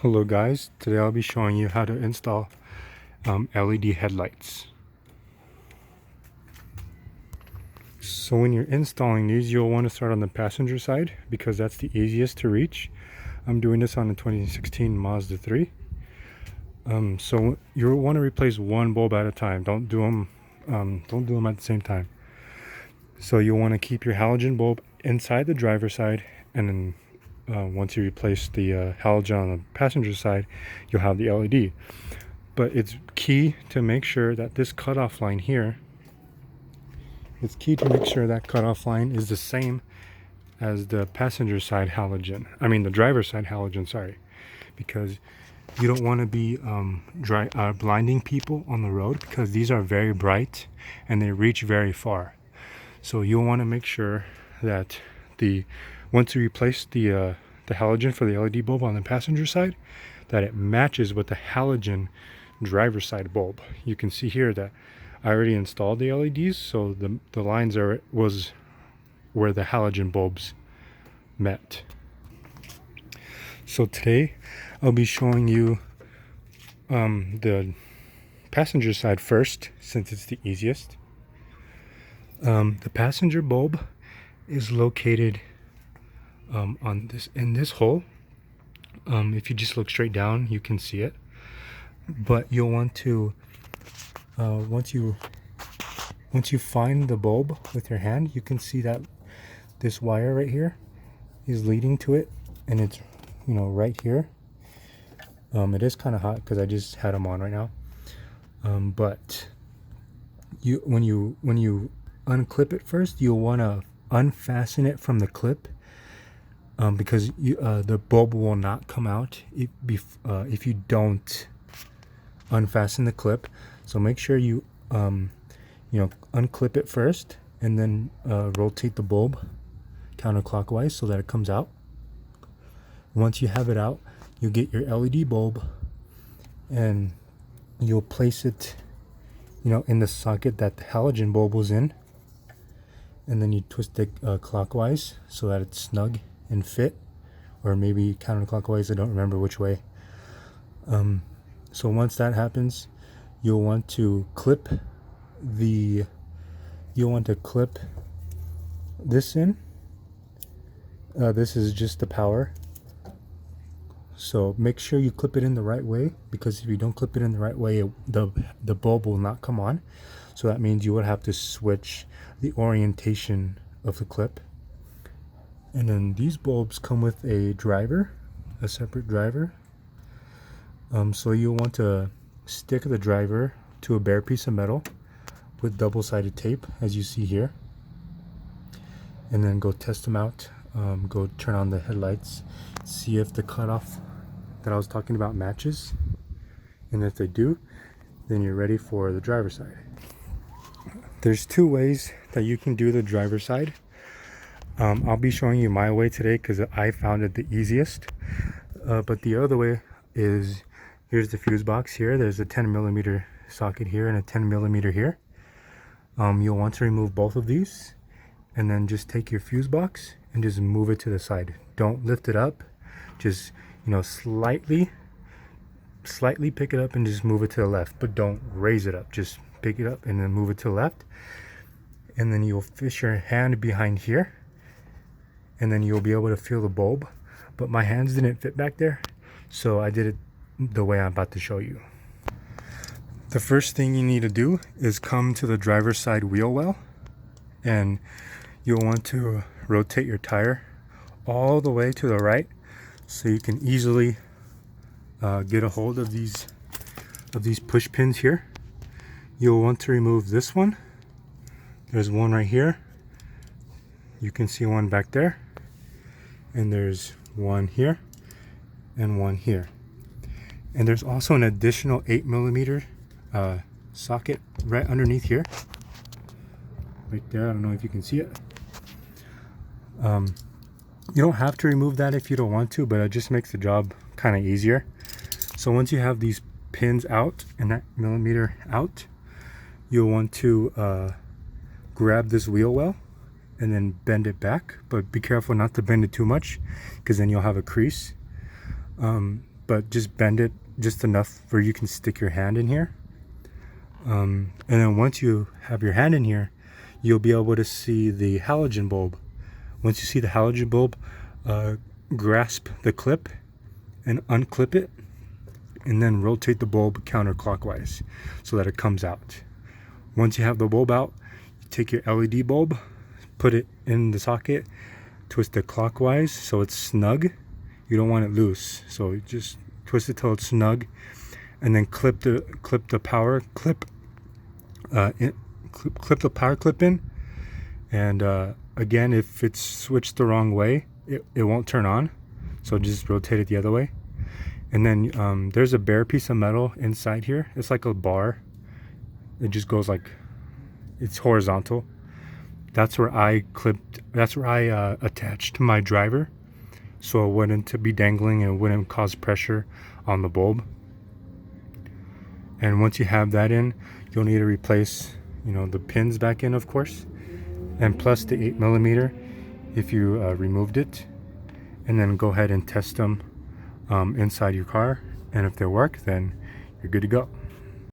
Hello guys, today I'll be showing you how to install LED headlights. So when you're installing these, you'll want to start on the passenger side because that's the easiest to reach. I'm doing this on a 2016 Mazda 3. So you'll want to replace one bulb at a time. Don't do them at the same time. So you'll want to keep your halogen bulb inside the driver's side, and then once you replace the halogen on the passenger side, you'll have the LED. But it's key to make sure that this cutoff line here, it's key to make sure that cutoff line is the same as the passenger side halogen. I mean the driver's side halogen, sorry. Because you don't want to be blinding people on the road, because these are very bright and they reach very far. So you'll want to make sure that once you replace the halogen for the LED bulb on the passenger side, that it matches with the halogen driver's side bulb. You can see here that I already installed the LEDs, so the lines was where the halogen bulbs met. So today I'll be showing you the passenger side first, since it's the easiest. The passenger bulb is located in this hole. If you just look straight down, you can see it. But you'll want to once you find the bulb with your hand, you can see that this wire right here is leading to it, and it's right here. It is kind of hot because I just had them on right now. But when you unclip it first, you'll want to unfasten it from the clip, because the bulb will not come out if you don't unfasten the clip. So make sure you unclip it first, and then rotate the bulb counterclockwise so that it comes out. Once you have it out, you get your LED bulb and you'll place it in the socket that the halogen bulb was in, and then you twist it clockwise so that it's snug and fit, or maybe counterclockwise, I don't remember which way. So once that happens, you'll want to clip this in. This is just the power, so make sure you clip it in the right way, because if you don't clip it in the right way, the bulb will not come on. So that means you would have to switch the orientation of the clip. And then these bulbs come with a separate driver. So you'll want to stick the driver to a bare piece of metal with double-sided tape, as you see here, and then go test them out. Go turn on the headlights, see if the cutoff that I was talking about matches, and if they do, then you're ready for the driver's side. There's two ways that you can do the driver's side. I'll be showing you my way today because I found it the easiest. But the other way is, here's the fuse box here. There's a 10mm socket here and a 10mm here. You'll want to remove both of these, and then just take your fuse box and just move it to the side. Don't lift it up. Just slightly pick it up and just move it to the left, but don't raise it up. Just pick it up and then move it to the left, and then you'll fish your hand behind here, and then you'll be able to feel the bulb. But my hands didn't fit back there, so I did it the way I'm about to show you. The first thing you need to do is come to the driver's side wheel well, and you'll want to rotate your tire all the way to the right, so you can easily get a hold of these push pins here. You'll want to remove this one. There's one right here. You can see one back there, and there's one here and one here. And there's also an additional 8mm socket right underneath here, right there. I don't know if you can see it. You don't have to remove that if you don't want to, but it just makes the job kind of easier. So once you have these pins out and that millimeter out, you'll want to grab this wheel well and then bend it back, but be careful not to bend it too much, because then you'll have a crease. but just bend it just enough where you can stick your hand in here. And then once you have your hand in here, you'll be able to see the halogen bulb. Once you see the halogen bulb, grasp the clip and unclip it, and then rotate the bulb counterclockwise so that it comes out. Once you have the bulb out, you take your LED bulb, put it in the socket, twist it clockwise so it's snug. You don't want it loose, so you just twist it till it's snug, and then clip the power clip clip the power clip in. And again, if it's switched the wrong way, it won't turn on, so just rotate it the other way. And then there's a bare piece of metal inside here. It's like a bar. It just goes like, it's horizontal. That's where I attached my driver, so it wouldn't be dangling and it wouldn't cause pressure on the bulb. And once you have that in, you'll need to replace, the pins back in, of course, and plus the 8mm if you removed it. And then go ahead and test them inside your car, and if they work, then you're good to go.